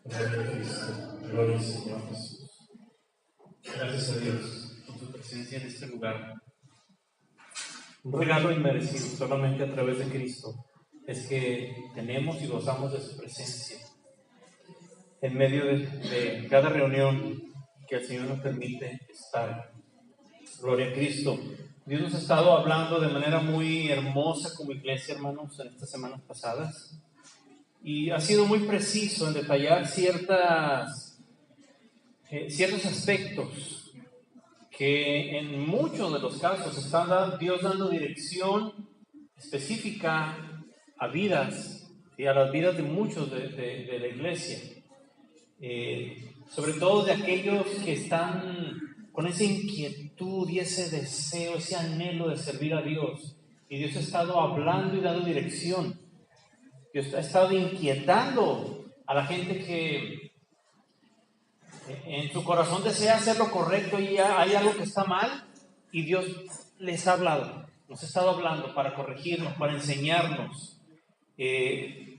Gloria a Cristo, gloria al Señor Jesús. Gracias a Dios por su presencia en este lugar. Un regalo inmerecido solamente a través de Cristo es que tenemos y gozamos de su presencia en medio de cada reunión que el Señor nos permite estar. Gloria a Cristo. Dios nos ha estado hablando de manera muy hermosa como iglesia, hermanos, en estas semanas pasadas. Y ha sido muy preciso en detallar ciertos aspectos que en muchos de los casos está Dios dando dirección específica a vidas, y a las vidas de muchos de la iglesia. Sobre todo de aquellos que están con esa inquietud y ese deseo, ese anhelo de servir a Dios. Y Dios ha estado hablando y dando dirección. Dios ha estado inquietando a la gente que en su corazón desea hacer lo correcto y hay algo que está mal, y Dios les ha hablado, nos ha estado hablando para corregirnos, para enseñarnos.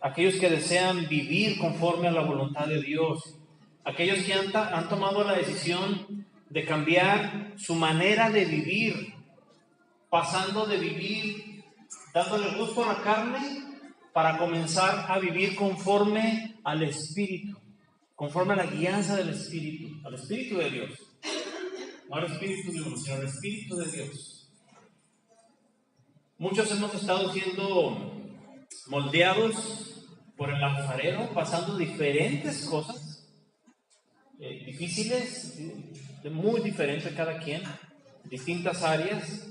Aquellos que desean vivir conforme a la voluntad de Dios, aquellos que han tomado la decisión de cambiar su manera de vivir, pasando de vivir dándole gusto a la carne para comenzar a vivir conforme al Espíritu, conforme a la guianza del Espíritu, al Espíritu de Dios, no al Espíritu de uno, sino al Espíritu de Dios. Muchos hemos estado siendo moldeados por el alfarero, pasando diferentes cosas difíciles, muy diferentes cada quien, distintas áreas.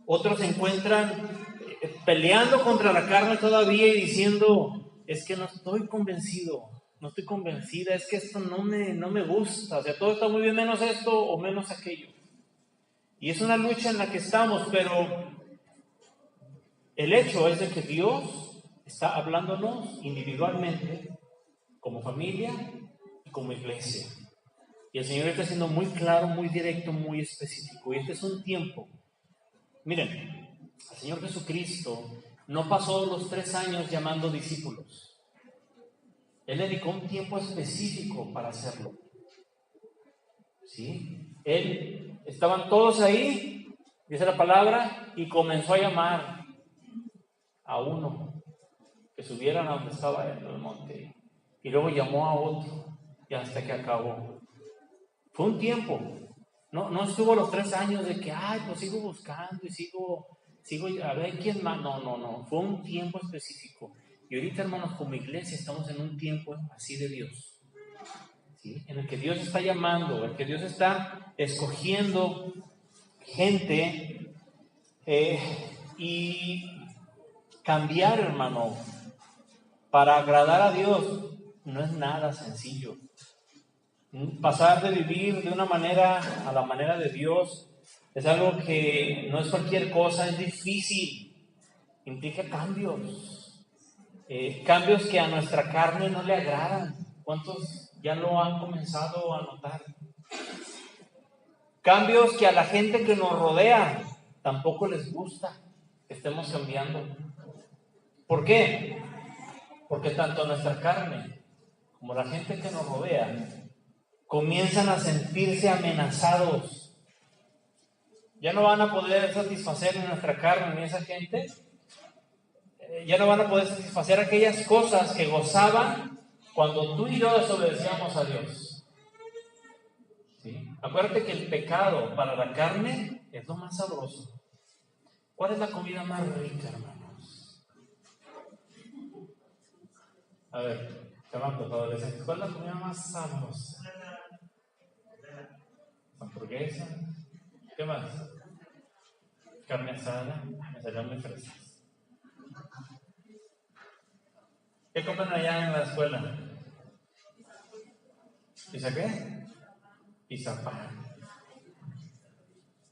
Otros se encuentran peleando contra la carne todavía y diciendo: es que no estoy convencido, no estoy convencida, es que esto no me gusta, o sea, todo está muy bien menos esto o menos aquello. Y es una lucha en la que estamos, pero el hecho es de que Dios está hablándonos individualmente, como familia y como iglesia. Y el Señor está siendo muy claro, muy directo, muy específico. Y este es un tiempo. Miren, el Señor Jesucristo no pasó los 3 años llamando discípulos. Él dedicó un tiempo específico para hacerlo. ¿Sí? Estaban todos ahí, dice la palabra, y comenzó a llamar a uno que subieran a donde estaba él, en el monte. Y luego llamó a otro, y hasta que acabó. Fue un tiempo. No estuvo los 3 años de que, pues sigo buscando y sigo a ver quién más. No. Fue un tiempo específico. Y ahorita, hermanos, como iglesia estamos en un tiempo así de Dios, ¿sí? En el que Dios está llamando, en el que Dios está escogiendo gente, y cambiar, hermano, para agradar a Dios no es nada sencillo. Pasar de vivir de una manera a la manera de Dios es algo que no es cualquier cosa, es difícil, implica cambios, cambios que a nuestra carne no le agradan. ¿Cuántos ya lo han comenzado a notar? Cambios que a la gente que nos rodea tampoco les gusta que estemos cambiando. ¿Por qué? Porque tanto nuestra carne como la gente que nos rodea comienzan a sentirse amenazados. Ya no van a poder satisfacer ni nuestra carne ni esa gente. Ya no van a poder satisfacer aquellas cosas que gozaban cuando tú y yo desobedecíamos a Dios. ¿Sí? Acuérdate que el pecado para la carne es lo más sabroso. ¿Cuál es la comida más rica, hermanos? A ver, chamacos, adolescentes, ¿cuál es la comida más sabrosa? Hamburguesa. ¿Qué más? Carne asada. Me salieron muy frescas. ¿Qué comen allá en la escuela? ¿Pizza qué? Pizza pan.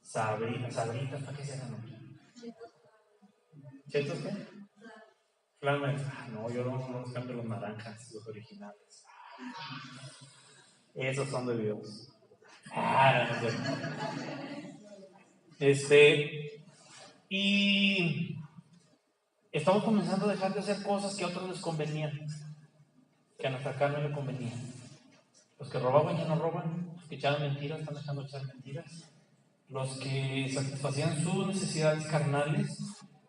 Sabritas, ¿para qué se llaman? ¿Chetos qué? Claramente. No, yo no los cambio los naranjas, los originales. Esos son de Dios. No sé. Y estamos comenzando a dejar de hacer cosas que a otros les convenían, que a nuestra carne le convenían. Los que robaban ya no roban, los que echaban mentiras están dejando de echar mentiras. Los que satisfacían sus necesidades carnales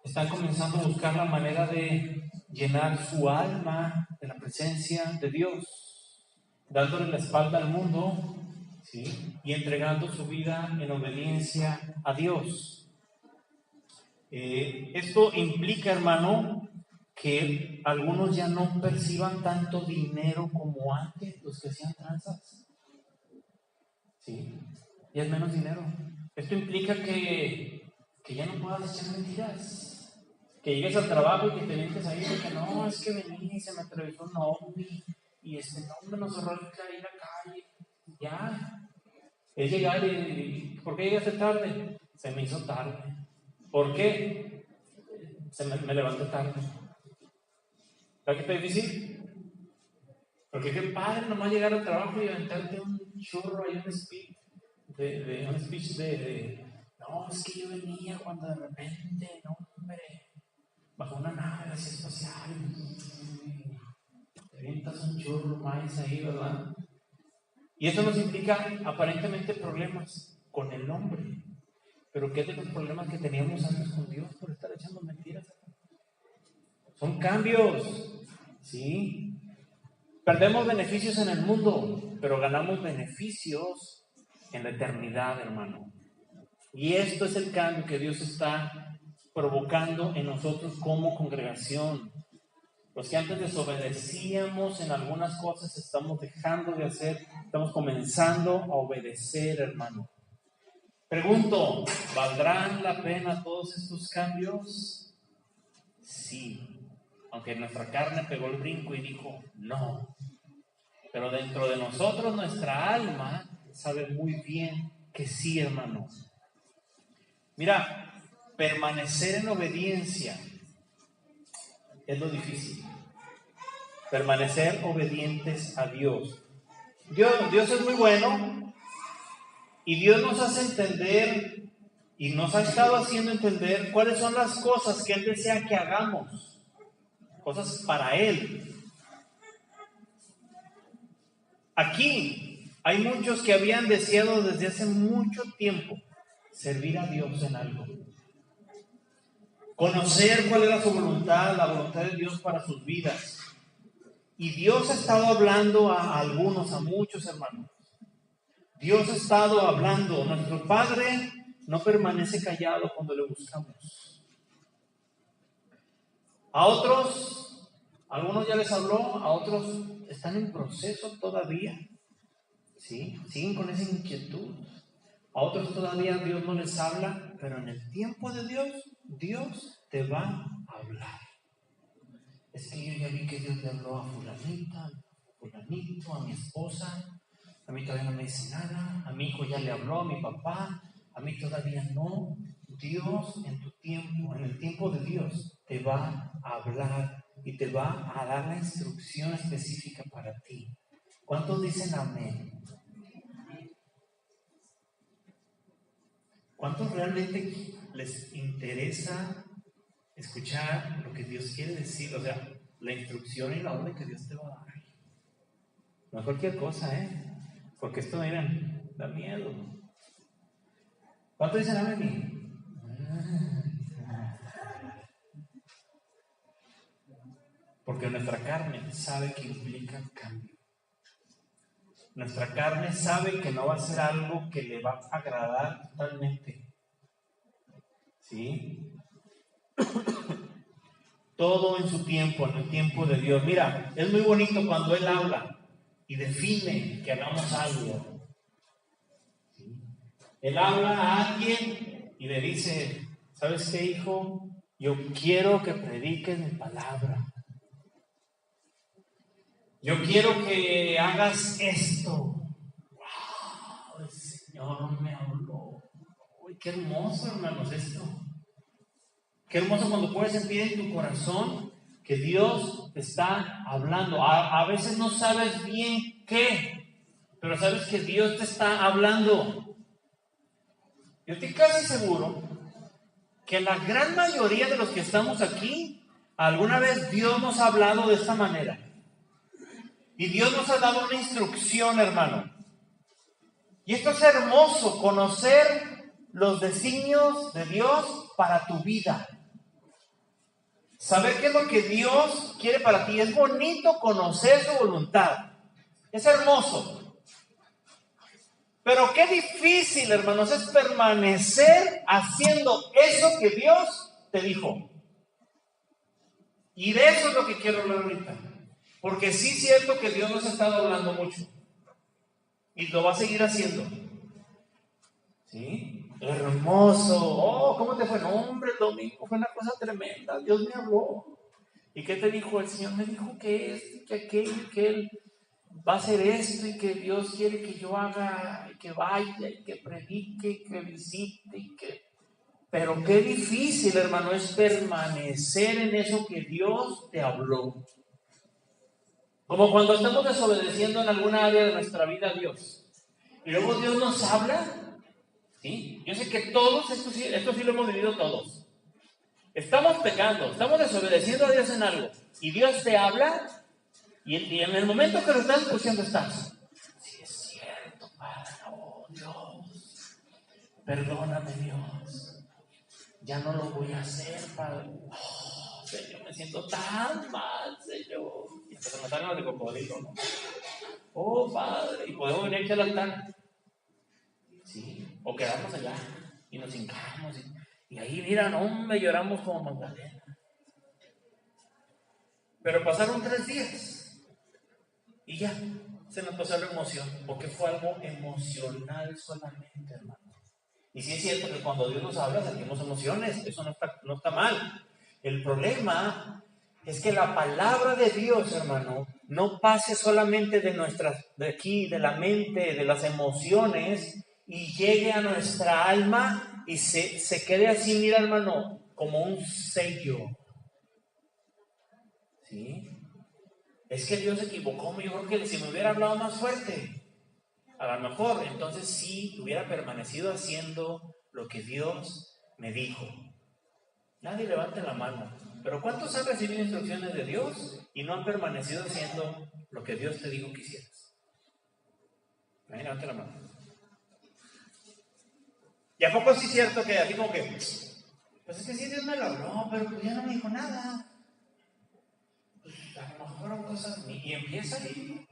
están comenzando a buscar la manera de llenar su alma de la presencia de Dios, dándole la espalda al mundo, ¿sí? Y entregando su vida en obediencia a Dios. Esto implica, hermano, que algunos ya no perciban tanto dinero como antes, los que hacían tranzas. ¿Sí? Ya es menos dinero. Esto implica que ya no puedas echar mentiras. Que llegues al trabajo y que te vientes ahí de que no, es que vení y se me atravesó un ovni y no, nos cerró ahí la calle. Ya. Es llegar y ¿por qué llegaste tarde? Se me hizo tarde. ¿Por qué? Me levanté tarde. ¿Sabes qué está difícil? Porque qué padre nomás llegar al trabajo y aventarte un churro ahí, un speech no, es que yo venía cuando de repente, no, hombre, bajo una nave así espacial, te avientas un churro más ahí, ¿verdad? Y eso nos implica aparentemente problemas con el hombre. Pero ¿qué de los problemas que teníamos antes con Dios por estar echando mentiras? Son cambios, ¿sí? Perdemos beneficios en el mundo, pero ganamos beneficios en la eternidad, hermano. Y esto es el cambio que Dios está provocando en nosotros como congregación. Los que antes desobedecíamos en algunas cosas, estamos dejando de hacer, estamos comenzando a obedecer, hermano. Pregunto, ¿valdrán la pena todos estos cambios? Sí, aunque nuestra carne pegó el brinco y dijo, no. Pero dentro de nosotros, nuestra alma sabe muy bien que sí, hermanos. Mira, permanecer en obediencia es lo difícil. Permanecer obedientes a Dios. Dios es muy bueno y Dios nos hace entender y nos ha estado haciendo entender cuáles son las cosas que Él desea que hagamos. Cosas para Él. Aquí hay muchos que habían deseado desde hace mucho tiempo servir a Dios en algo. Conocer cuál era su voluntad, la voluntad de Dios para sus vidas. Y Dios ha estado hablando a algunos, a muchos hermanos. Dios ha estado hablando. Nuestro Padre no permanece callado cuando le buscamos. A otros, algunos ya les habló, a otros están en proceso todavía. ¿Sí? Siguen con esa inquietud. A otros todavía Dios no les habla, pero en el tiempo de Dios, Dios te va a hablar. Es que yo ya vi que Dios le habló a fulanita, a fulanito, a mi esposa. A mí todavía no me dice nada. A mi hijo ya le habló, a mi papá. A mí todavía no. Dios en tu tiempo, en el tiempo de Dios, te va a hablar y te va a dar la instrucción específica para ti. ¿Cuántos dicen amén? ¿Cuántos realmente les interesa escuchar lo que Dios quiere decir? O sea, la instrucción y la orden que Dios te va a dar. No es cualquier cosa, porque esto, miren, da miedo. ¿Cuántos dicen amén? Porque nuestra carne sabe que implica cambio. Nuestra carne sabe que no va a ser algo que le va a agradar totalmente. ¿Sí? Todo en su tiempo, en el tiempo de Dios. Mira, es muy bonito cuando Él habla y define que hagamos algo. ¿Sí? Él habla a alguien y le dice, ¿sabes qué, hijo? Yo quiero que prediques mi palabra. Yo quiero que hagas esto. ¡Wow! El Señor me habló. ¡Uy, qué hermoso, hermanos, esto! Qué hermoso cuando puedes sentir en tu corazón que Dios te está hablando. A veces no sabes bien qué, pero sabes que Dios te está hablando. Yo estoy casi seguro que la gran mayoría de los que estamos aquí, alguna vez Dios nos ha hablado de esta manera. Y Dios nos ha dado una instrucción, hermano. Y esto es hermoso, conocer los designios de Dios para tu vida. Saber qué es lo que Dios quiere para ti. Es bonito conocer su voluntad. Es hermoso. Pero qué difícil, hermanos, es permanecer haciendo eso que Dios te dijo. Y de eso es lo que quiero hablar ahorita. Porque sí es cierto que Dios nos ha estado hablando mucho. Y lo va a seguir haciendo. ¿Sí? Hermoso. Oh, ¿cómo te fue? No, hombre, el domingo fue una cosa tremenda. Dios me habló. ¿Y qué te dijo? El Señor me dijo que esto, que aquello, que Él va a hacer esto y que Dios quiere que yo haga, y que vaya, y que predique, y que visite, y que... Pero qué difícil, hermano, es permanecer en eso que Dios te habló. Como cuando estamos desobedeciendo en alguna área de nuestra vida a Dios. Y luego Dios nos habla. ¿Sí? Yo sé que todos, esto sí lo hemos vivido todos. Estamos pecando, estamos desobedeciendo a Dios en algo. Y Dios te habla. Y en el momento que lo estás escuchando estás. Sí es cierto, Padre. Oh, Dios. Perdóname, Dios. Ya no lo voy a hacer, Padre. Oh, Señor, me siento tan mal, Señor. Y hasta se me salen los de cocodrilo, ¿no? Oh, Padre. Y podemos venir aquí al altar. Sí. O quedarnos allá. Y nos hincamos. Y ahí, mira, no, me lloramos como Magdalena. Pero pasaron 3 días. Y ya, se nos pasó la emoción. Porque fue algo emocional solamente, hermano. Y sí es cierto que cuando Dios nos habla sentimos emociones, eso no está mal. El problema es que la palabra de Dios, hermano, no pase solamente de aquí, de la mente, de las emociones, y llegue a nuestra alma y se quede así, mira, hermano, como un sello. ¿Sí? Es que Dios se equivocó, yo creo que si me hubiera hablado más fuerte, a lo mejor, entonces sí hubiera permanecido haciendo lo que Dios me dijo. Nadie levante la mano. Pero ¿cuántos han recibido instrucciones de Dios y no han permanecido haciendo lo que Dios te dijo que hicieras? Nadie levante la mano. ¿Y a poco sí es cierto que así como que, pues es que sí Dios me lo habló, pero pues ya no me dijo nada? Pues a lo mejor fueron cosas y empieza ahí.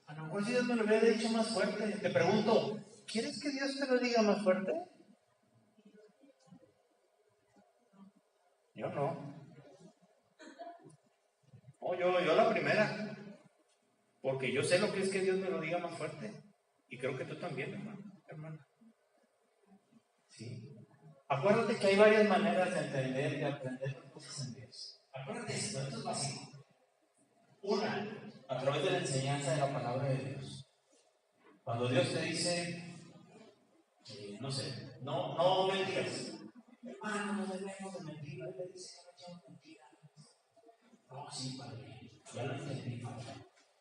A lo mejor si Dios me lo hubiera dicho más fuerte. Te pregunto, ¿quieres que Dios te lo diga más fuerte? Yo no. Oh, yo la primera. Porque yo sé lo que es que Dios me lo diga más fuerte. Y creo que tú también, hermana. Sí. Acuérdate que hay varias maneras de entender y de aprender las cosas en Dios. Acuérdate de esto es básico. Una, a través de la enseñanza de la palabra de Dios. Cuando Dios te dice, no sé, no mentiras. Hermano, no debemos de mentir. Él le dice que no echamos mentiras. No, sí, Padre, ya lo entendí, Padre.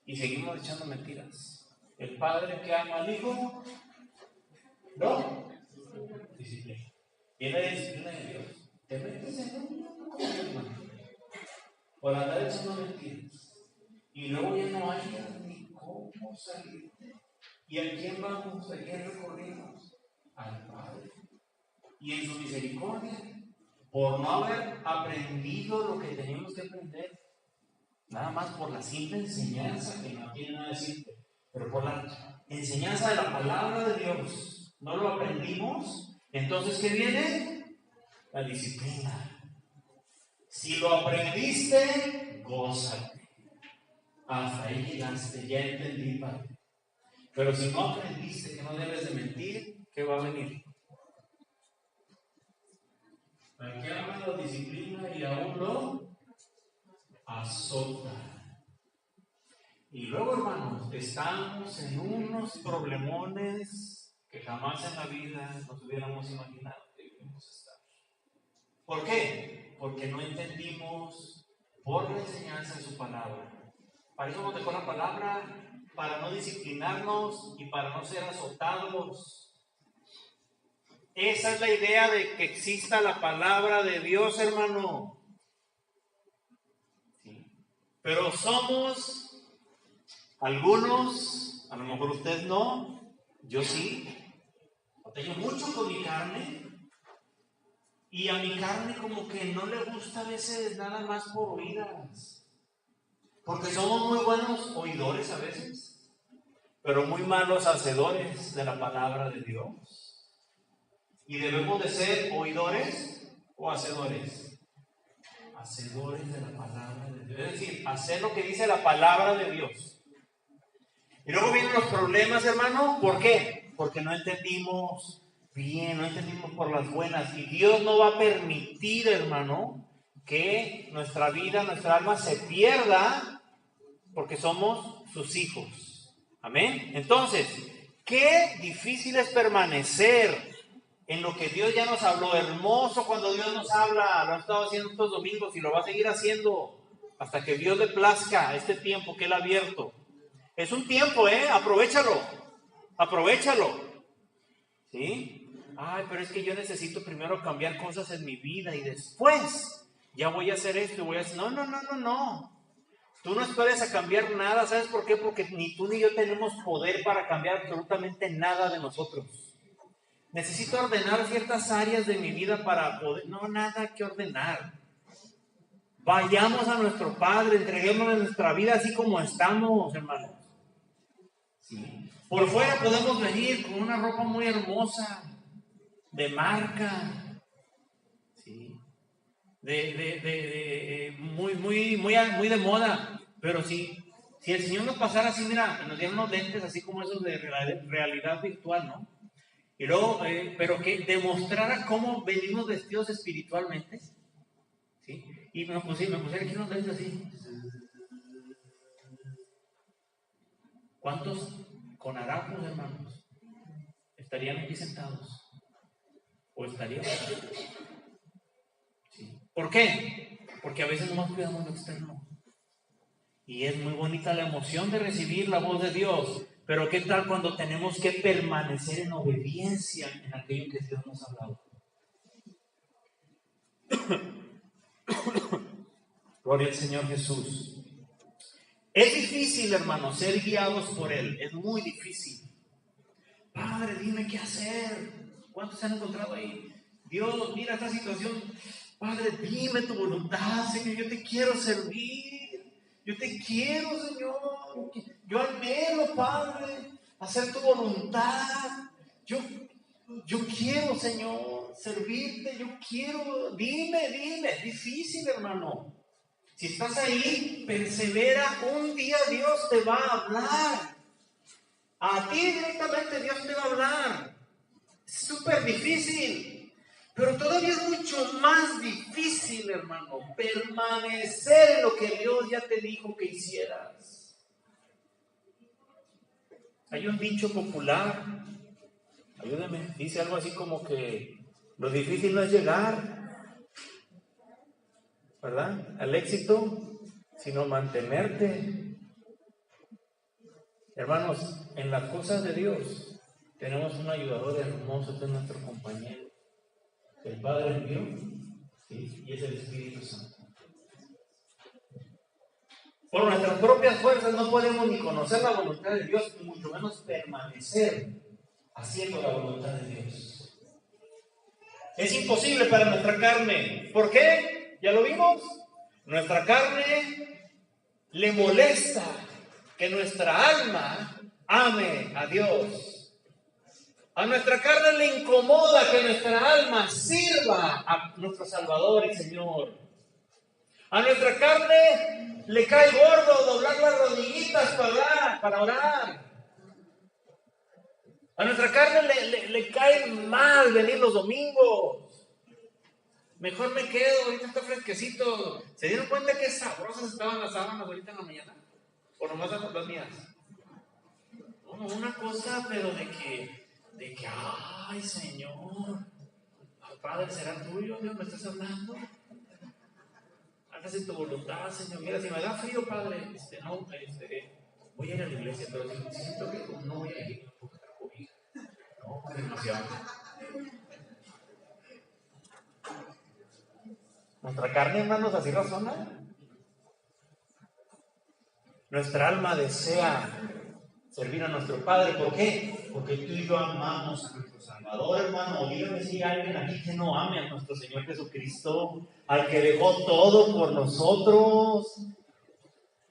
Y seguimos echando mentiras. El padre que ama al hijo, no, disciplina. Viene la disciplina de Dios. Te metes en un problema por andar echando mentiras. Y luego ya no hay ni cómo salir. ¿Y a quién vamos? ¿A quién recurrimos? Al Padre. Y en su misericordia, por no haber aprendido lo que teníamos que aprender, nada más por la simple enseñanza, que no tiene nada de simple, pero por la enseñanza de la palabra de Dios, no lo aprendimos. Entonces, ¿qué viene? La disciplina. Si lo aprendiste, gózate. Hasta ahí llegaste, ya entendí, Padre. Pero si no aprendiste que no debes de mentir, ¿qué va a venir? Aquí ama la disciplina y aún lo azota. Y luego, hermanos, estamos en unos problemones que jamás en la vida nos hubiéramos imaginado que íbamos a estar. ¿Por qué? Porque no entendimos por la enseñanza de su palabra. Para eso nos dejó la palabra, para no disciplinarnos y para no ser azotados. Esa es la idea de que exista la palabra de Dios, hermano. ¿Sí? Pero somos Algunos, a lo mejor ustedes no, yo sí, batallo mucho con mi carne. Y a mi carne como que no le gusta a veces nada más por oídas. Porque somos muy buenos oidores a veces, pero muy malos hacedores de la palabra de Dios. Y debemos de ser oidores o hacedores. Hacedores de la palabra de Dios. Es decir, hacer lo que dice la palabra de Dios. Y luego vienen los problemas, hermano. ¿Por qué? Porque no entendimos bien, no entendimos por las buenas. Y Dios no va a permitir, hermano, que nuestra vida, nuestra alma se pierda porque somos sus hijos. Amén. Entonces, qué difícil es permanecer en lo que Dios ya nos habló. Hermoso cuando Dios nos habla. Lo ha estado haciendo estos domingos y lo va a seguir haciendo hasta que Dios le plazca este tiempo que Él ha abierto. Es un tiempo, aprovechalo. ¿Sí? Ay, pero es que yo necesito primero cambiar cosas en mi vida y después ya voy a hacer esto y voy a hacer... No. Tú no esperes a cambiar nada. ¿Sabes por qué? Porque ni tú ni yo tenemos poder para cambiar absolutamente nada de nosotros. Necesito ordenar ciertas áreas de mi vida para poder... No, nada que ordenar. Vayamos a nuestro Padre, entreguémosle nuestra vida así como estamos, hermanos. ¿Sí? Por fuera podemos venir con una ropa muy hermosa, de marca, ¿sí? Muy de moda, pero si el Señor nos pasara así, mira, nos dieran unos lentes así como esos de realidad virtual, ¿no? Y luego, pero que demostrara cómo venimos vestidos espiritualmente, ¿sí? Y me pusiera aquí unos lentes así. ¿Cuántos con harapos, hermanos, estarían aquí sentados? ¿O estarían? ¿Sí? ¿Por qué? Porque a veces no nos cuidamos lo externo. Y es muy bonita la emoción de recibir la voz de Dios. Pero ¿qué tal cuando tenemos que permanecer en obediencia en aquello que Dios nos ha hablado? Gloria al Señor Jesús. Es difícil, hermano, ser guiados por Él. Es muy difícil. Padre, dime qué hacer. ¿Cuántos se han encontrado ahí? Dios, mira esta situación. Padre, dime tu voluntad, Señor. Yo te quiero servir. Yo te quiero, Señor. Yo anhelo, Padre, hacer tu voluntad. Yo quiero, Señor, servirte. Yo quiero. Dime. Es difícil, hermano. Si estás ahí, persevera. Un día Dios te va a hablar. A ti directamente Dios te va a hablar. Es súper difícil. Pero todavía es mucho más difícil, hermano, permanecer en lo que Dios ya te dijo que hicieras. Hay un dicho popular, ayúdame, dice algo así como que lo difícil no es llegar, ¿verdad?, al éxito, sino mantenerte. Hermanos, en las cosas de Dios tenemos un ayudador hermoso, este es nuestro compañero. El Padre envió, ¿sí? Y es el Espíritu Santo. Por nuestras propias fuerzas no podemos ni conocer la voluntad de Dios, y mucho menos permanecer haciendo la voluntad de Dios. Es imposible para nuestra carne. ¿Por qué? ¿Ya lo vimos? Nuestra carne le molesta que nuestra alma ame a Dios. A nuestra carne le incomoda que nuestra alma sirva a nuestro Salvador y Señor. A nuestra carne le cae gordo doblar las rodillitas para orar. A nuestra carne le cae mal venir los domingos. Mejor me quedo, ahorita está fresquecito. ¿Se dieron cuenta que sabrosas estaban las sábanas ahorita en la mañana? ¿O nomás las mías? No, una cosa, pero de que, ay, Señor, Padre, ¿será tuyo? Dios, ¿me estás hablando? Hágase tu voluntad, Señor. Mira, si me da frío, Padre, voy a ir a la iglesia, pero si siento que no voy a ir, no, demasiado. Nuestra carne, hermanos, así razona. Nuestra alma desea servir a nuestro Padre. ¿Por qué? Porque tú y yo amamos a nuestro Salvador, hermano. Dígame si hay alguien aquí que no ame a nuestro Señor Jesucristo, al que dejó todo por nosotros,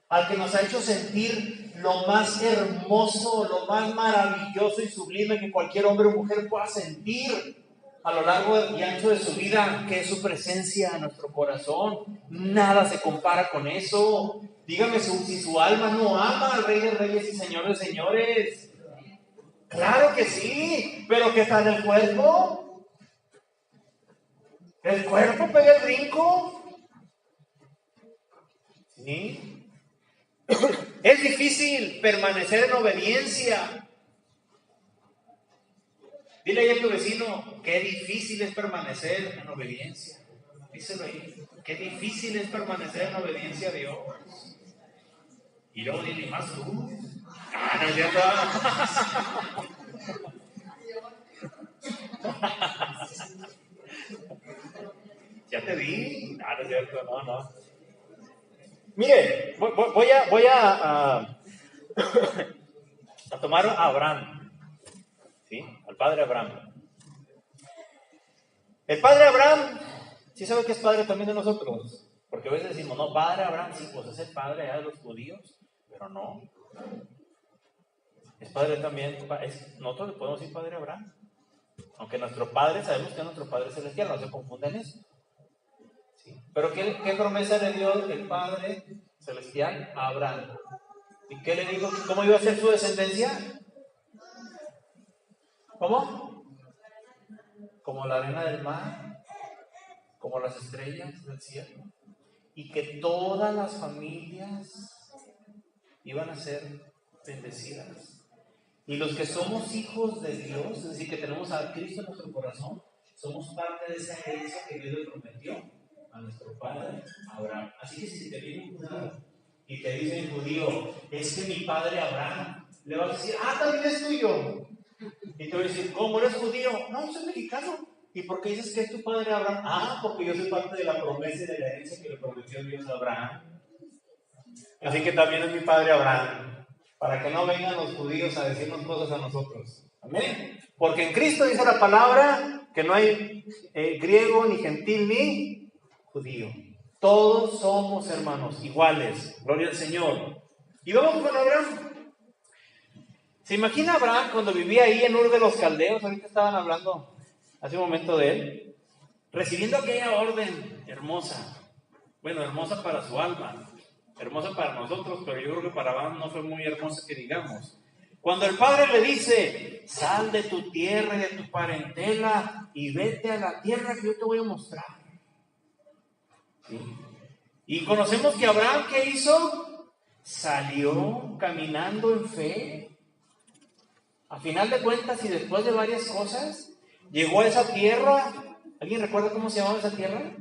al que nos ha hecho sentir lo más hermoso, lo más maravilloso y sublime que cualquier hombre o mujer pueda sentir a lo largo y ancho de su vida, que es su presencia en nuestro corazón. Nada se compara con eso. Dígame si su alma no ama al Rey de Reyes y Señor de Señores. Claro que sí, pero ¿qué tal el cuerpo? ¿El cuerpo pega el brinco? ¿Sí? Es difícil permanecer en obediencia. Dile ahí a tu vecino, qué difícil es permanecer en obediencia. Díselo ahí, qué difícil es permanecer en obediencia a Dios. Y luego dile, más tú. Ah, no es cierto. Ya te vi. Ah, no es cierto, no. Mire, voy a tomar a Abraham, ¿sí? Al padre Abraham. El padre Abraham, ¿sí sabe que es padre también de nosotros? Porque a veces decimos, no, padre Abraham, sí, pues es el padre de los judíos, pero no. Es padre también, nosotros le podemos decir padre Abraham. Aunque nuestro padre, sabemos que es nuestro padre celestial, no se confunden eso. ¿Sí? Pero ¿qué promesa le dio el padre celestial a Abraham? ¿Y qué le dijo? ¿Cómo iba a ser su descendencia? ¿Cómo? Como la arena del mar, como las estrellas del cielo. Y que todas las familias iban a ser bendecidas. Y los que somos hijos de Dios, es decir, que tenemos a Cristo en nuestro corazón, somos parte de esa herencia que Dios le prometió a nuestro padre Abraham. Así que si te viene un judío y te dice el judío, es que mi padre Abraham, le vas a decir, también es tuyo. Y te voy a decir, ¿cómo eres judío? No, yo soy mexicano. ¿Y por qué dices que es tu padre Abraham? Porque yo soy parte de la promesa y de la herencia que le prometió Dios a Abraham. Así que también es mi padre Abraham. Para que no vengan los judíos a decirnos cosas a nosotros. Amén. Porque en Cristo dice la palabra que no hay griego, ni gentil, ni judío. Todos somos hermanos, iguales. Gloria al Señor. Y vamos con Abraham. ¿Se imagina Abraham cuando vivía ahí en Ur de los Caldeos? Ahorita estaban hablando hace un momento de él. Recibiendo aquella orden hermosa. Bueno, hermosa para su alma. Hermosa para nosotros, pero yo creo que para Abraham no fue muy hermosa que digamos. Cuando el padre le dice, sal de tu tierra y de tu parentela y vete a la tierra que yo te voy a mostrar. ¿Sí? Y conocemos que Abraham, ¿qué hizo? Salió caminando en fe. A final de cuentas y después de varias cosas, llegó a esa tierra. ¿Alguien recuerda cómo se llamaba esa tierra?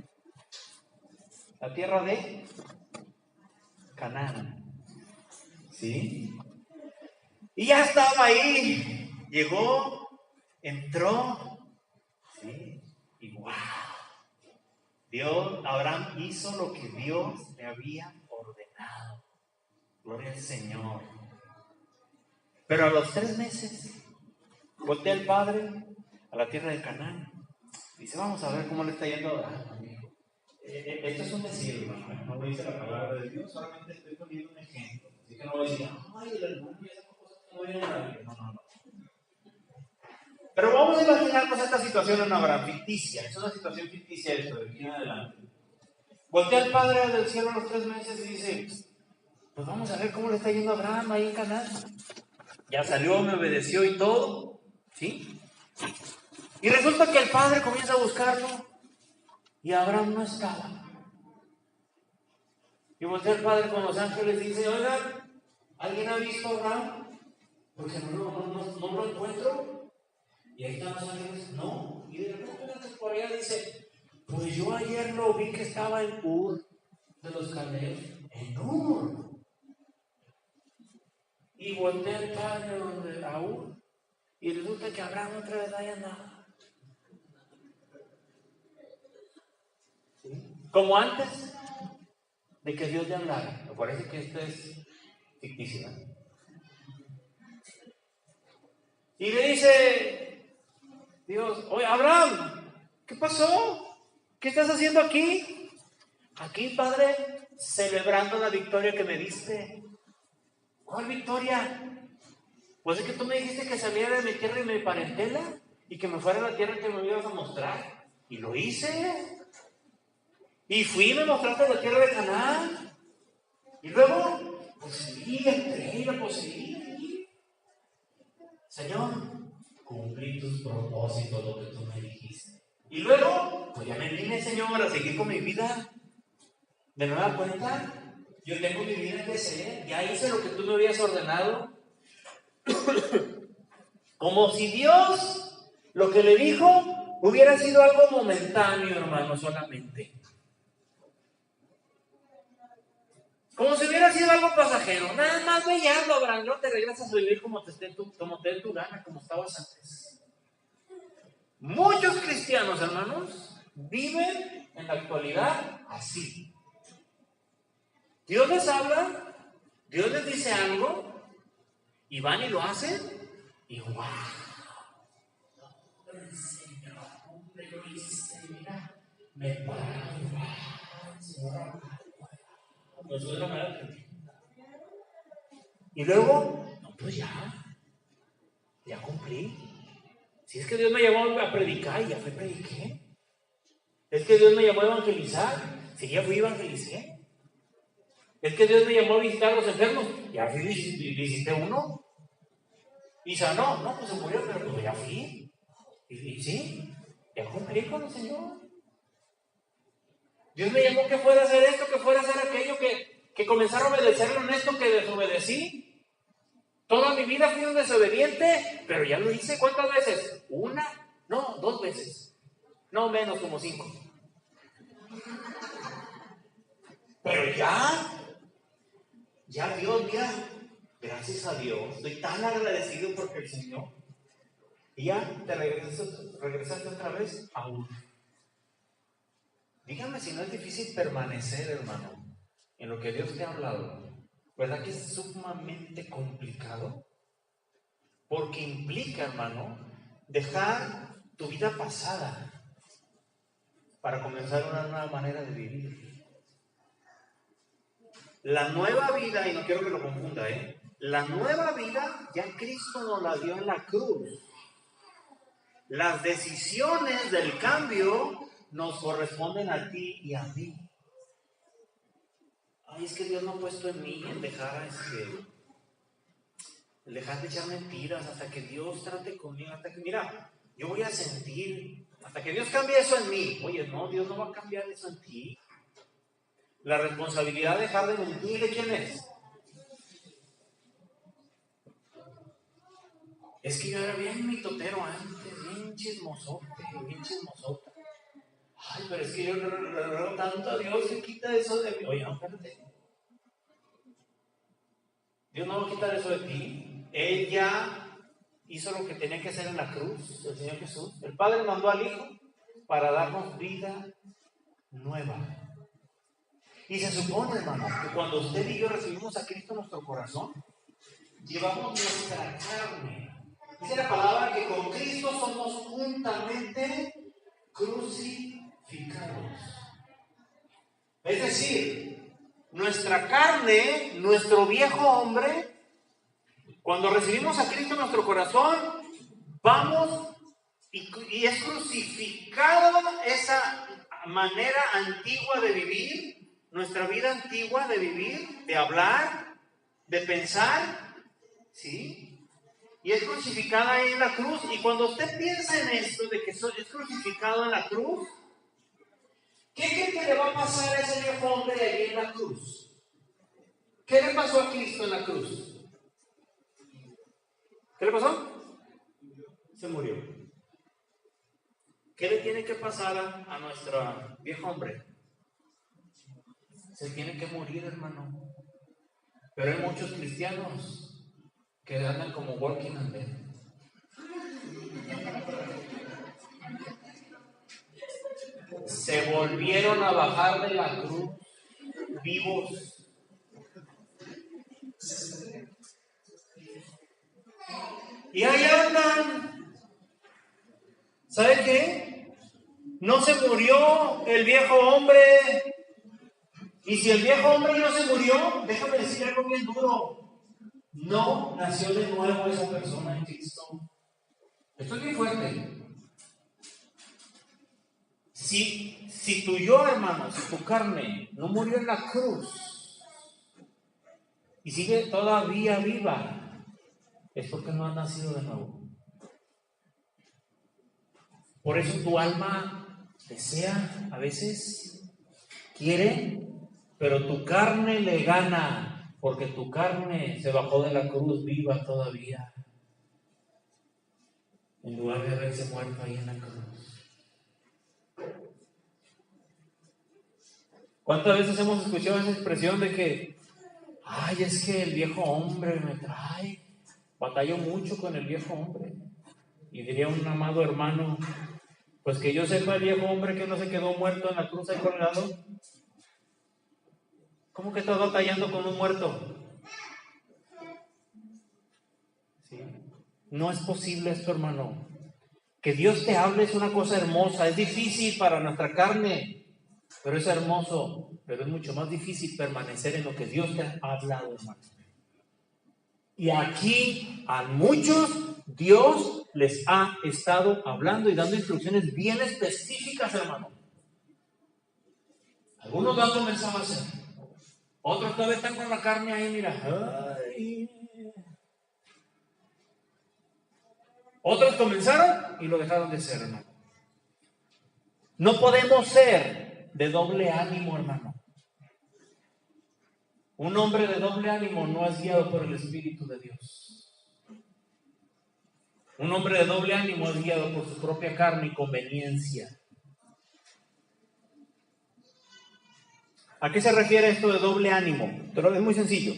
La tierra de Canaán. ¿Sí? Y ya estaba ahí. Llegó, entró. ¿Sí? Y wow. Abraham hizo lo que Dios le había ordenado. Gloria al Señor. Pero a los 3 meses, voltea el padre a la tierra de Canaán. Dice, vamos a ver cómo le está yendo a Abraham. Esto es un decir, hermano. No lo dice la palabra de Dios, solamente estoy poniendo un ejemplo. Así que no voy a decir, ay, el hermano ya sacó cosas que no vienen a la Biblia. No. Pero vamos a imaginarnos esta situación en Abraham, ficticia. Es una situación ficticia esto, de aquí en adelante. Voltea el padre del cielo a los 3 meses y dice, pues vamos a ver cómo le está yendo a Abraham ahí en Canaán. Ya salió, me obedeció y todo, ¿sí? Y resulta que el padre comienza a buscarlo y Abraham no estaba. Y voltea el padre con los ángeles y dice, oigan, ¿alguien ha visto a Abraham? Porque no lo encuentro. Y ahí están los ángeles, no. Y de repente por allá dice, pues yo ayer lo vi que estaba en Ur de los Caldeos. En Ur. Y voltea el padre donde a Ur. Y resulta que Abraham otra vez ahí andaba. ¿Sí? Como antes de que Dios le hablara. Me parece que esto es ficticia. Y le dice Dios, oye, Abraham, ¿qué pasó? ¿Qué estás haciendo aquí? Aquí, padre, celebrando la victoria que me diste. ¿Cuál victoria? Pues es que tú me dijiste que saliera de mi tierra y mi parentela y que me fuera a la tierra que me ibas a mostrar. Y lo hice. Y fui y me mostraste la tierra de Canaán. Y luego, pues sí, entré y la poseí. Señor, cumplí tus propósitos, lo que tú me dijiste. Y luego, pues ya me vine, Señor, a seguir con mi vida. ¿De nueva cuenta? Yo tengo mi vida que hacer. Ya hice lo que tú me habías ordenado. Como si Dios, lo que le dijo, hubiera sido algo momentáneo, hermano, solamente. Como si hubiera sido algo pasajero. Nada más ve y hazlo, Abraham. No te regresas a vivir como te dé tu gana, como estabas antes. Muchos cristianos, hermanos, viven en la actualidad así. Dios les habla, Dios les dice algo, y van y lo hacen, y ¡wow! Señor, hombre, lo hice, mira, me paro, Señor. Eso es la manera que... Y luego, no, pues ya cumplí. Si es que Dios me llamó a predicar, y ya fui prediqué. Es que Dios me llamó a evangelizar, si ya fui y evangelicé. Es que Dios me llamó a visitar a los enfermos, ya fui y visité uno. Y sanó, no, pues se murió, pero pues ya fui. Y sí, ya cumplí con el Señor. Dios me llamó que fuera a hacer esto, que fuera a hacer aquello, que comenzara a obedecerlo en esto que desobedecí. Toda mi vida fui un desobediente, pero ya lo hice. ¿Cuántas veces? Una, no, 2 veces. No menos, como 5. Pero ya Dios, mira, gracias a Dios, estoy tan agradecido porque el Señor, y ya te regresaste otra vez a uno. Dígame si no es difícil permanecer, hermano, en lo que Dios te ha hablado. ¿Verdad que es sumamente complicado? Porque implica, hermano, dejar tu vida pasada para comenzar una nueva manera de vivir. La nueva vida, y no quiero que lo confunda, la nueva vida ya Cristo nos la dio en la cruz. Las decisiones del cambio nos corresponden a ti y a mí. Ay, es que Dios no ha puesto en mí el dejar de echar mentiras hasta que Dios trate conmigo, hasta que, mira, yo voy a sentir, hasta que Dios cambie eso en mí. Oye, no, Dios no va a cambiar eso en ti. La responsabilidad de dejar de mentir, ¿de quién es? Es que yo era bien mitotero antes, bien chismosote. Ay, pero es que yo le ruego tanto a Dios que quita eso de mí. Oye, no, espérate. Dios no va a quitar eso de ti. Él ya hizo lo que tenía que hacer en la cruz, el Señor Jesús. El Padre mandó al Hijo para darnos vida nueva. Y se supone, hermano, que cuando usted y yo recibimos a Cristo en nuestro corazón, llevamos nuestra carne. Dice la palabra que con Cristo somos juntamente crucificados. Es decir, nuestra carne, nuestro viejo hombre, cuando recibimos a Cristo en nuestro corazón, vamos y es crucificada esa manera antigua de vivir, nuestra vida antigua de vivir, de hablar, de pensar, ¿sí? Y es crucificada ahí en la cruz. Y cuando usted piensa en esto, de que es crucificado en la cruz, ¿qué cree que le va a pasar a ese viejo hombre ahí en la cruz? ¿Qué le pasó a Cristo en la cruz? ¿Qué le pasó? Se murió. ¿Qué le tiene que pasar a nuestro viejo hombre? Se tiene que morir, hermano. Pero hay muchos cristianos que andan como walking and dead. Se volvieron a bajar de la cruz vivos. Y ahí andan. ¿Sabe qué? No se murió el viejo hombre. Y si el viejo hombre no se murió, déjame decir algo bien duro. No nació de nuevo esa persona en Cristo. Esto es bien fuerte. Si tu yo, hermano, si tu carne no murió en la cruz y sigue todavía viva, es porque no has nacido de nuevo. Por eso tu alma desea, a veces quiere, pero tu carne le gana, porque tu carne se bajó de la cruz viva todavía, en lugar de haberse muerto ahí en la cruz. ¿Cuántas veces hemos escuchado esa expresión de que, ay, es que el viejo hombre me trae? Batallo mucho con el viejo hombre. Y diría un amado hermano, pues que yo sepa, el viejo hombre que no se quedó muerto en la cruz ahí colgado. ¿Cómo que estás batallando con un muerto? ¿Sí? No es posible esto, hermano. Que Dios te hable es una cosa hermosa, es difícil para nuestra carne, pero es hermoso, pero es mucho más difícil permanecer en lo que Dios te ha hablado, hermano. Y aquí a muchos Dios les ha estado hablando y dando instrucciones bien específicas, hermano. Algunos lo han comenzado a hacer, otros todavía están con la carne ahí, mira. Ay. Otros comenzaron y lo dejaron de ser, hermano. No podemos ser de doble ánimo, hermano. Un hombre de doble ánimo no es guiado por el Espíritu de Dios. Un hombre de doble ánimo es guiado por su propia carne y conveniencia. ¿A qué se refiere esto de doble ánimo? Pero es muy sencillo.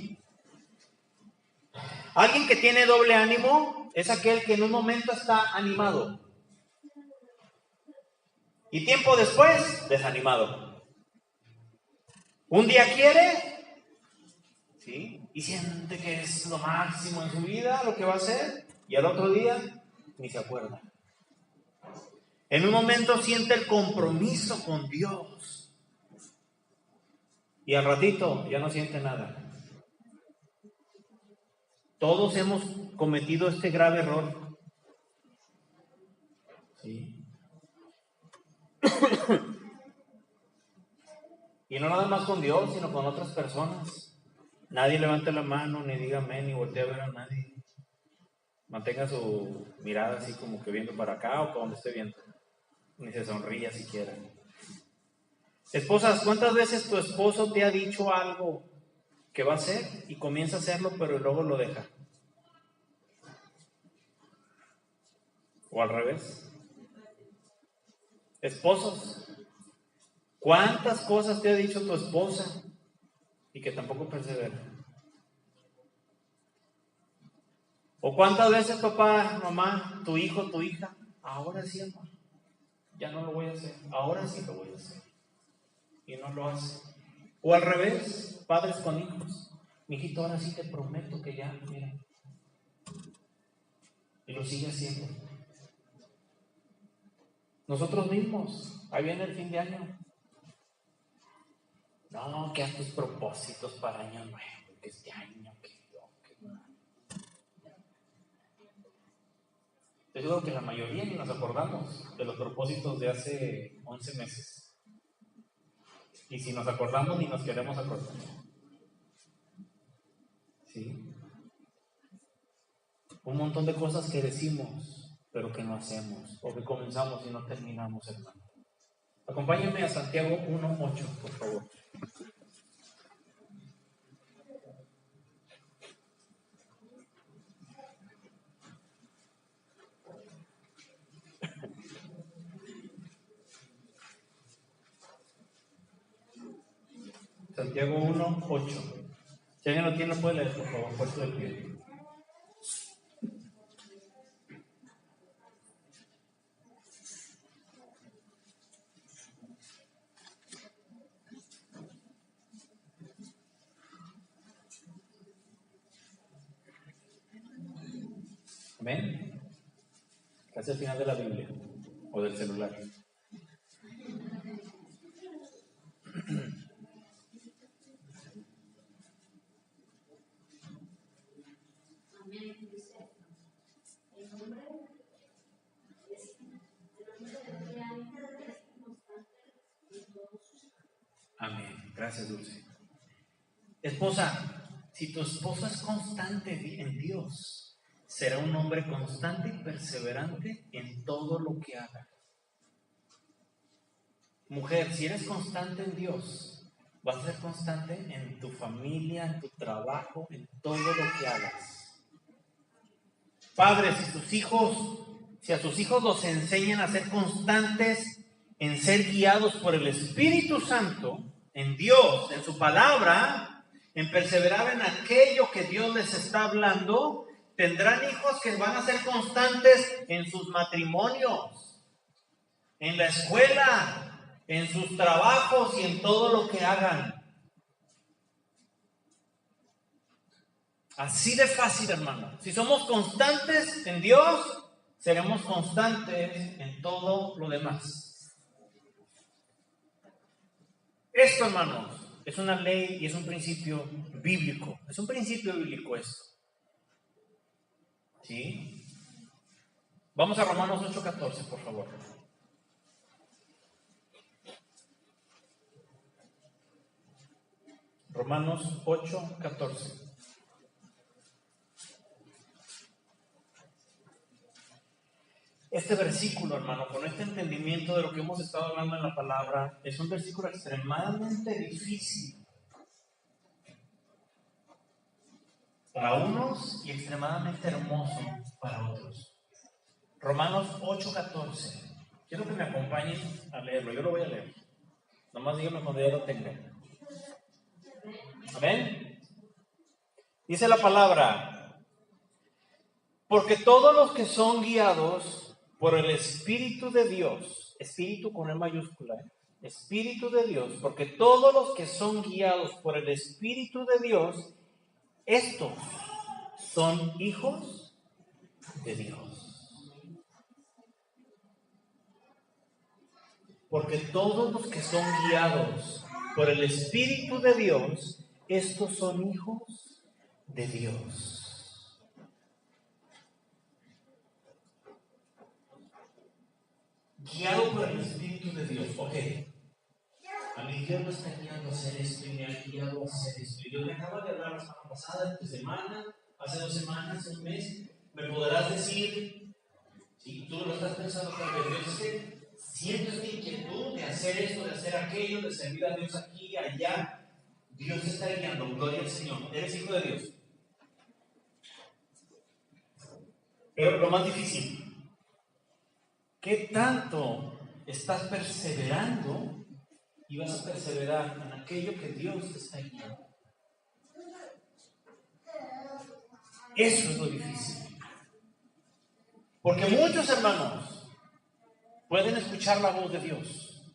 Alguien que tiene doble ánimo es aquel que en un momento está animado y tiempo después desanimado. Un día quiere, ¿sí?, y siente que es lo máximo en su vida, lo que va a hacer, y al otro día ni se acuerda. En un momento siente el compromiso con Dios y al ratito ya no siente nada. Todos hemos cometido este grave error. ¿Sí? Y no nada más con Dios, sino con otras personas. Nadie levante la mano, ni diga amén, ni voltee a ver a nadie. Mantenga su mirada así como que viendo para acá o para donde esté viendo. Ni se sonría siquiera. Esposas, ¿cuántas veces tu esposo te ha dicho algo que va a hacer y comienza a hacerlo, pero luego lo deja? O al revés. Esposos, ¿cuántas cosas te ha dicho tu esposa y que tampoco persevera? ¿O cuántas veces, papá, mamá, tu hijo, tu hija, ahora sí, amor, ya no lo voy a hacer, ahora sí lo voy a hacer, y no lo hace? O al revés, padres con hijos, mijito, ahora sí te prometo que ya, mira, y lo sigue haciendo. Nosotros mismos, ahí viene el fin de año. No, que haz tus propósitos para año nuevo, que este año, que no. Yo digo que la mayoría ni nos acordamos de los propósitos de hace 11 meses. Y si nos acordamos, ni nos queremos acordar. ¿Sí? Un montón de cosas que decimos, pero que no hacemos, o que comenzamos y no terminamos, hermano. Acompáñenme a Santiago 1:8, por favor. Santiago 1:8. Si alguien lo tiene, lo puede leer, por favor, puesto de pie. Amén. Casi al final de la Biblia o del celular. Amén. Gracias, Dulce. Esposa, si tu esposo es constante en Dios, será un hombre constante y perseverante en todo lo que haga. Mujer, si eres constante en Dios, vas a ser constante en tu familia, en tu trabajo, en todo lo que hagas. Padres, si a sus hijos los enseñan a ser constantes en ser guiados por el Espíritu Santo, en Dios, en su palabra, en perseverar en aquello que Dios les está hablando, tendrán hijos que van a ser constantes en sus matrimonios, en la escuela, en sus trabajos y en todo lo que hagan. Así de fácil, hermano. Si somos constantes en Dios, seremos constantes en todo lo demás. Esto, hermanos, es una ley y es un principio bíblico. Es un principio bíblico esto. ¿Sí? Vamos a Romanos 8:14, por favor. Romanos 8:14. Este versículo, hermano, con este entendimiento de lo que hemos estado hablando en la palabra, es un versículo extremadamente difícil para unos y extremadamente hermoso para otros. Romanos 8:14. Quiero que me acompañen a leerlo. Yo lo voy a leer. Nomás díganme cuando ya lo tengan. Amén. Dice la palabra: porque todos los que son guiados por el Espíritu de Dios, Espíritu con E mayúscula, Espíritu de Dios, porque todos los que son guiados por el Espíritu de Dios, estos son hijos de Dios. Porque todos los que son guiados por el Espíritu de Dios, estos son hijos de Dios. Guiado por el Espíritu de Dios. Ok. A mí Dios me está guiando a hacer esto y me ha guiado a hacer esto. Y Dios me acaba de hablar la semana pasada, esta semana, hace 2 semanas, un mes. Me podrás decir, si tú lo estás pensando tal vez, Dios, es que siento esta inquietud de hacer esto, de hacer aquello, de servir a Dios aquí y allá. Dios te está guiando, gloria al Señor. Eres hijo de Dios. Pero lo más difícil, ¿qué tanto estás perseverando y vas a perseverar en aquello que Dios te está guiando? Eso es lo difícil. Porque muchos hermanos pueden escuchar la voz de Dios,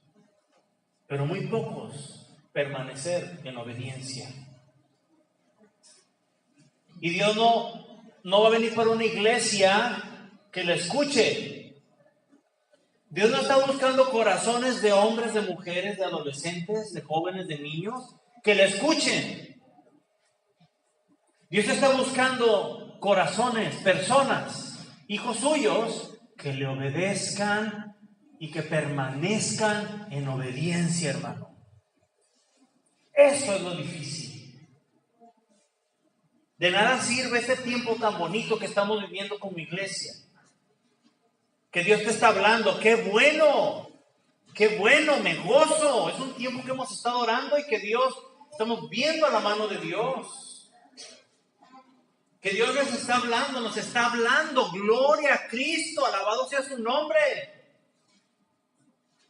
pero muy pocos permanecer en obediencia. Y Dios no va a venir para una iglesia que le escuche. Dios no está buscando corazones de hombres, de mujeres, de adolescentes, de jóvenes, de niños, que le escuchen. Dios está buscando corazones, personas, hijos suyos, que le obedezcan y que permanezcan en obediencia, hermano. Eso es lo difícil. De nada sirve este tiempo tan bonito que estamos viviendo como iglesia. Que Dios te está hablando, qué bueno, me gozo. Es un tiempo que hemos estado orando y que Dios, estamos viendo la mano de Dios. Que Dios nos está hablando, gloria a Cristo, alabado sea su nombre.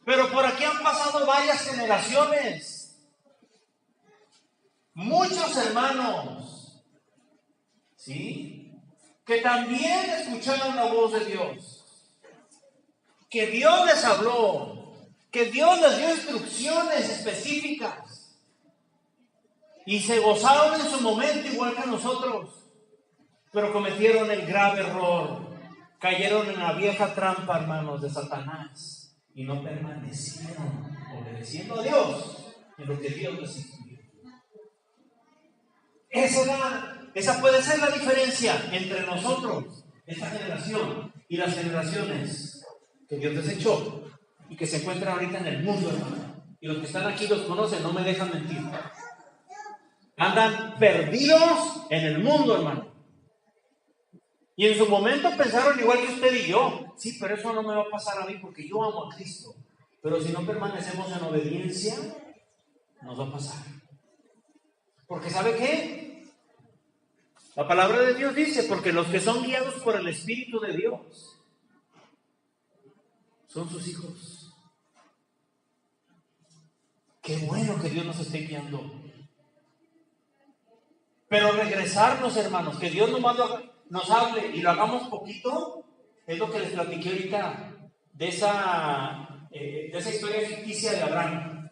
Pero por aquí han pasado varias generaciones. Muchos hermanos, ¿sí? Que también escucharon la voz de Dios. Que Dios les habló, que Dios les dio instrucciones específicas y se gozaron en su momento igual que nosotros. pero cometieron el grave error. Cayeron en la vieja trampa, hermanos, de Satanás y no permanecieron obedeciendo a Dios en lo que Dios les instruyó. Esa puede ser la diferencia entre nosotros, esta generación, y las generaciones que Dios desechó y que se encuentran ahorita en el mundo, hermano. Y los que están aquí los conocen, no me dejan mentir. Andan perdidos en el mundo, hermano. Y en su momento pensaron igual que usted y yo. Sí, pero eso no me va a pasar a mí porque yo amo a Cristo. Pero si no permanecemos en obediencia, nos va a pasar. Porque ¿sabe qué? La palabra de Dios dice, porque los que son guiados por el Espíritu de Dios son sus hijos. Qué bueno que Dios nos esté guiando. Pero regresarnos, hermanos, que Dios nos hable y lo hagamos poquito, es lo que les platiqué ahorita de esa historia ficticia de Abraham.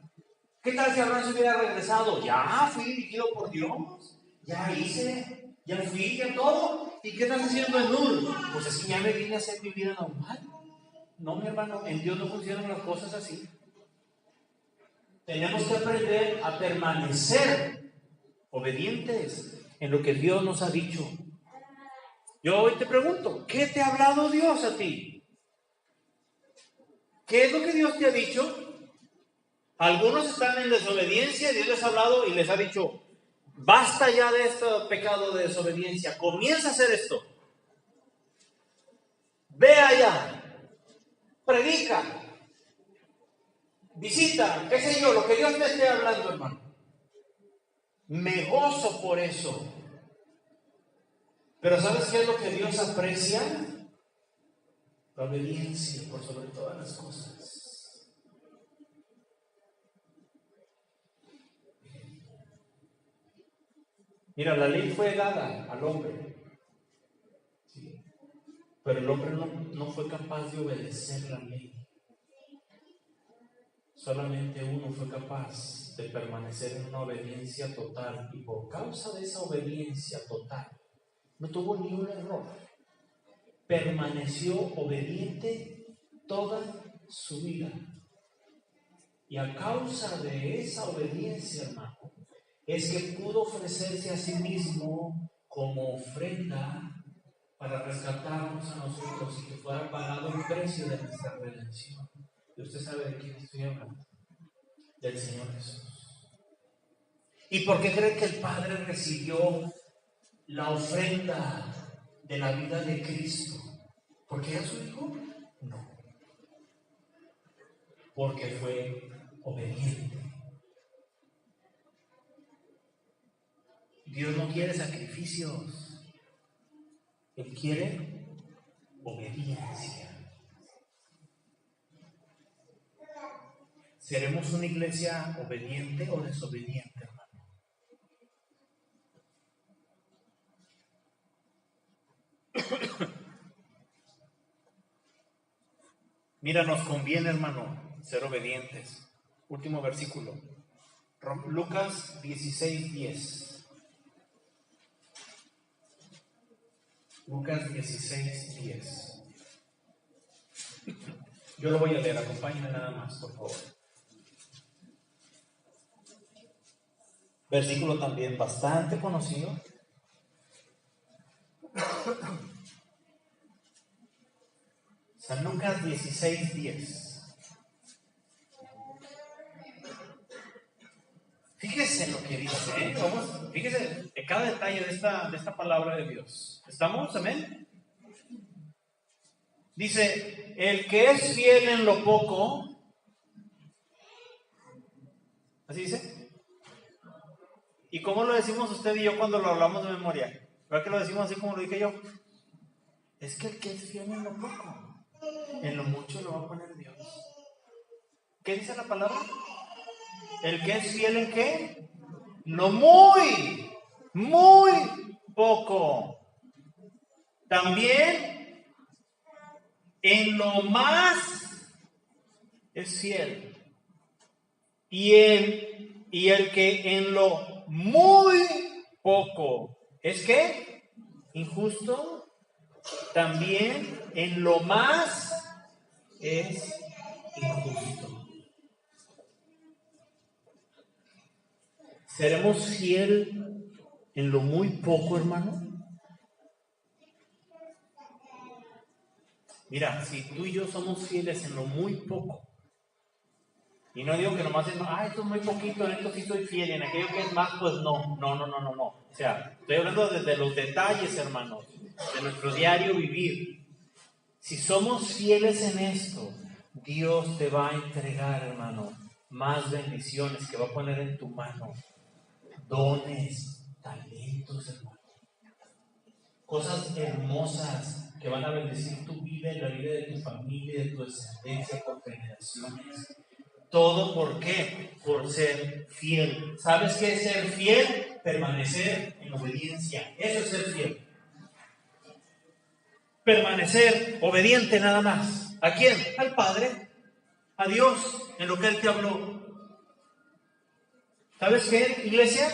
¿Qué tal si Abraham se hubiera regresado? Ya fui dirigido por Dios, ya hice, ya fui, ya todo. ¿Y qué estás haciendo en Ur? Pues es que ya me vine a hacer mi vida normal. No, mi hermano, en Dios no funcionan las cosas así. Tenemos que aprender a permanecer obedientes en lo que Dios nos ha dicho. Yo hoy te pregunto, ¿qué te ha hablado Dios a ti? ¿Qué es lo que Dios te ha dicho? Algunos están en desobediencia y Dios les ha hablado y les ha dicho, basta ya de este pecado de desobediencia, comienza a hacer esto. Ve allá, predica, visita, qué sé yo, lo que Dios te esté hablando, hermano. Me gozo por eso. Pero ¿sabes qué es lo que Dios aprecia? La obediencia por sobre todas las cosas. Mira, la ley fue dada al hombre, ¿sí? Pero el hombre no fue capaz de obedecer la ley. Solamente uno fue capaz de permanecer en una obediencia total, y por causa de esa obediencia total no tuvo ni un error. Permaneció obediente toda su vida. Y a causa de esa obediencia, hermano, es que pudo ofrecerse a sí mismo como ofrenda para rescatarnos a nosotros y que fuera pagado el precio de nuestra redención. Y usted sabe de quién estoy hablando. Del Señor Jesús. ¿Y por qué cree que el Padre recibió la ofrenda de la vida de Cristo? ¿Porque era su hijo? No. Porque fue obediente. Dios no quiere sacrificios. Él quiere obediencia. ¿Seremos una iglesia obediente o desobediente, hermano? Mira, nos conviene, hermano, ser obedientes. Último versículo. Lucas 16:10. Lucas 16:10. Yo lo voy a leer, acompáñenme nada más, por favor. Versículo también bastante conocido. San Lucas 16:10. Fíjese lo que dice, ¿eh? Fíjese en cada detalle de esta palabra de Dios. ¿Estamos? ¿Amén? Dice, el que es fiel en lo poco, ¿así dice? ¿Y cómo lo decimos usted y yo cuando lo hablamos de memoria? ¿Verdad que lo decimos así como lo dije yo? Es que el que es fiel en lo poco, en lo mucho lo va a poner Dios. ¿Qué dice la palabra? El que es fiel en qué? Lo muy poco. También en lo más es fiel. Y el que en lo muy poco es ¿qué? injusto, también en lo más es injusto. ¿Seremos fiel en lo muy poco, hermano? Mira, si tú y yo somos fieles en lo muy poco, y no digo que nomás es, esto es muy poquito, en esto sí soy fiel, y en aquello que es más, pues no. O sea, estoy hablando desde los detalles, hermanos, de nuestro diario vivir. Si somos fieles en esto, Dios te va a entregar, hermano, más bendiciones que va a poner en tu mano. Dones, talentos, hermano. Cosas hermosas que van a bendecir tu vida y la vida de tu familia y de tu descendencia por generaciones. ¿Todo por qué? Por ser fiel. ¿Sabes qué es ser fiel? Permanecer en obediencia. Eso es ser fiel. Permanecer obediente nada más. ¿A quién? Al Padre, a Dios, en lo que Él te habló. ¿Sabes qué, iglesia?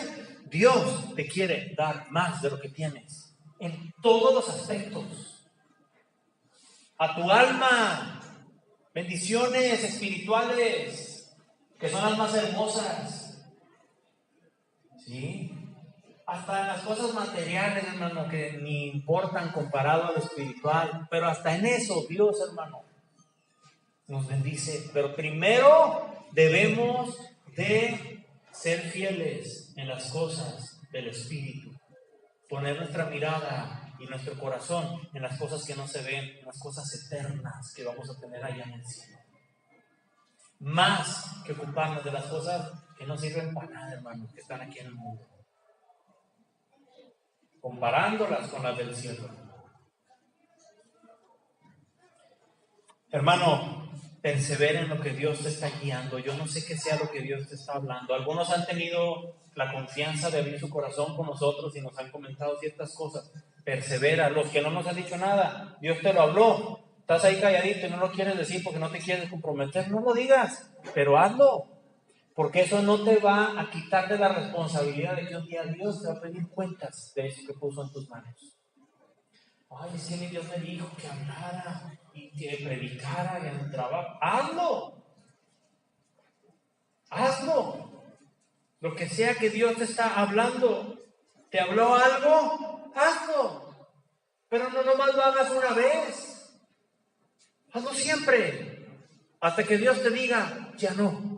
Dios te quiere dar más de lo que tienes, en todos los aspectos. A tu alma, bendiciones espirituales, que son las más hermosas. ¿Sí? Hasta en las cosas materiales, hermano, que ni importan comparado a lo espiritual. Pero hasta en eso, Dios, hermano, nos bendice. Pero primero debemos de ser fieles en las cosas del Espíritu. Poner nuestra mirada y nuestro corazón en las cosas que no se ven, en las cosas eternas que vamos a tener allá en el cielo. Más que ocuparnos de las cosas que no sirven para nada, hermano, que están aquí en el mundo. Comparándolas con las del cielo. Hermano, persevera en lo que Dios te está guiando. Yo no sé qué sea lo que Dios te está hablando. Algunos han tenido la confianza de abrir su corazón con nosotros y nos han comentado ciertas cosas. Persevera. Los que no nos han dicho nada, Dios te lo habló. Estás ahí calladito y no lo quieres decir porque no te quieres comprometer. No lo digas, pero hazlo. Porque eso no te va a quitar de la responsabilidad de que un día Dios te va a pedir cuentas de eso que puso en tus manos. Ay, es que mi Dios me dijo que hablara y que predicara y en el trabajo. ¡Hazlo! ¡Hazlo! Lo que sea que Dios te está hablando. ¿Te habló algo? ¡Hazlo! Pero no nomás lo hagas una vez. Hazlo siempre. Hasta que Dios te diga, ya no.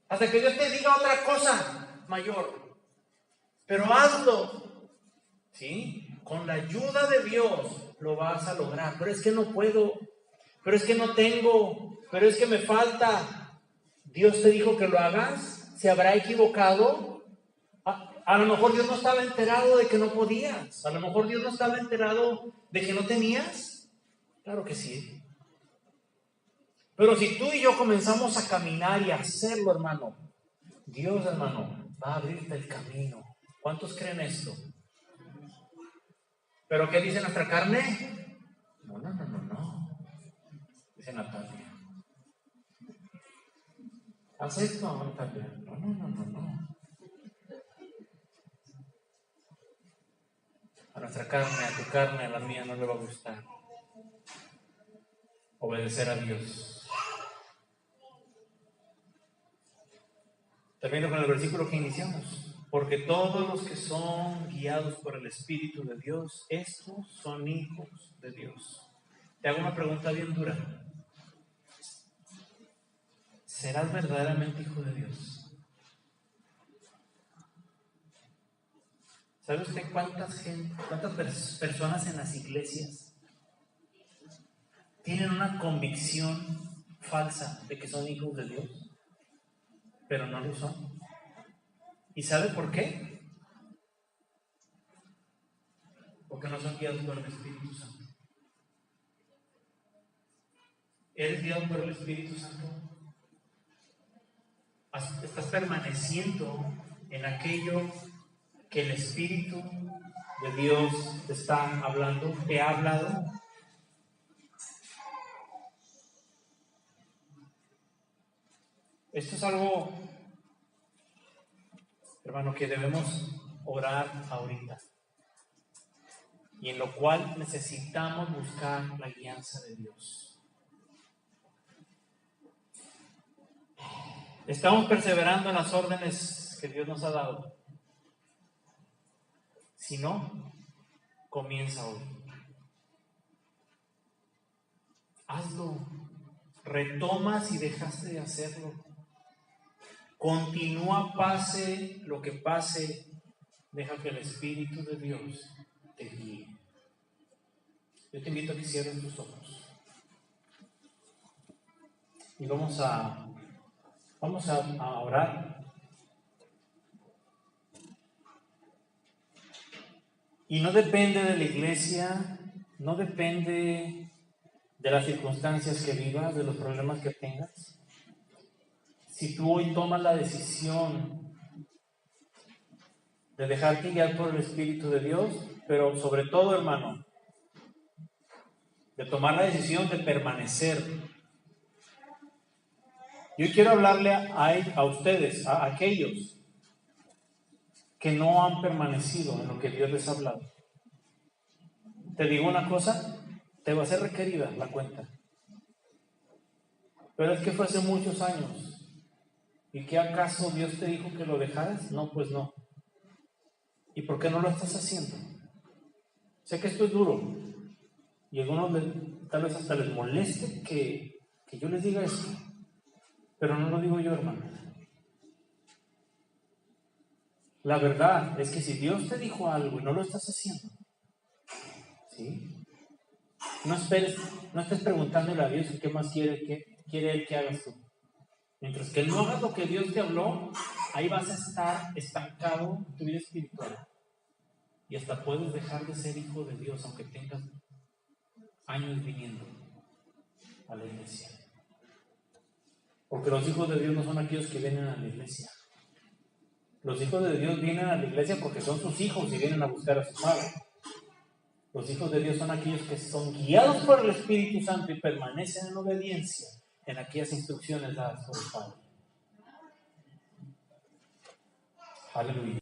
Hasta que Dios te diga otra cosa mayor. Pero hazlo. ¿Sí? Con la ayuda de Dios lo vas a lograr. Pero es que no puedo. Pero es que no tengo. Pero es que me falta. Dios te dijo que lo hagas. ¿Se habrá equivocado? A lo mejor Dios no estaba enterado de que no podías. A lo mejor Dios no estaba enterado de que no tenías. Claro que sí. Pero si tú y yo comenzamos a caminar y a hacerlo, hermano, Dios, hermano, va a abrirte el camino. ¿Cuántos creen esto? ¿Pero qué dice nuestra carne? No. Dice Natalia. ¿Haz esto, Natalia? No. A nuestra carne, a tu carne, a la mía no le va a gustar obedecer a Dios. Termino con el versículo que iniciamos. Porque todos los que son guiados por el Espíritu de Dios, estos son hijos de Dios. Te hago una pregunta bien dura. ¿Serás verdaderamente hijo de Dios? ¿Sabe usted cuántas personas en las iglesias tienen una convicción falsa de que son hijos de Dios, pero no lo son? ¿Y sabe por qué? Porque no son guiados por el Espíritu Santo. ¿Eres guiado por el Espíritu Santo? ¿Estás permaneciendo en aquello que el Espíritu de Dios te está hablando, te ha hablado? Esto es algo, hermano, que debemos orar ahorita. y en lo cual necesitamos buscar la guianza de Dios. Estamos perseverando en las órdenes que Dios nos ha dado. Si no, comienza hoy. Hazlo. Retoma si dejaste de hacerlo. Continúa, pase lo que pase. Deja que el Espíritu de Dios te guíe. Yo te invito a que cierres tus ojos. Y vamos a orar. Y no depende de la iglesia, no depende de las circunstancias que vivas, de los problemas que tengas. Si tú hoy tomas la decisión de dejarte guiar por el Espíritu de Dios, pero sobre todo, hermano, de tomar la decisión de permanecer. Yo quiero hablarle a ustedes, a aquellos que no han permanecido en lo que Dios les ha hablado. Te digo una cosa, te va a ser requerida la cuenta. Pero es que fue hace muchos años. ¿Y qué acaso Dios te dijo que lo dejaras? No, pues no. ¿Y por qué no lo estás haciendo? Sé que esto es duro. Y a algunos tal vez hasta les moleste que yo les diga esto. Pero no lo digo yo, hermano. La verdad es que si Dios te dijo algo y no lo estás haciendo, ¿sí? No estés preguntándole a Dios qué más quiere Él que hagas tú. Mientras que no hagas lo que Dios te habló, ahí vas a estar estancado en tu vida espiritual. Y hasta puedes dejar de ser hijo de Dios, aunque tengas años viniendo a la iglesia. Porque los hijos de Dios no son aquellos que vienen a la iglesia. Los hijos de Dios vienen a la iglesia porque son sus hijos y vienen a buscar a su Padre. Los hijos de Dios son aquellos que son guiados por el Espíritu Santo y permanecen en obediencia en aquellas instrucciones dadas por el Padre. Aleluya.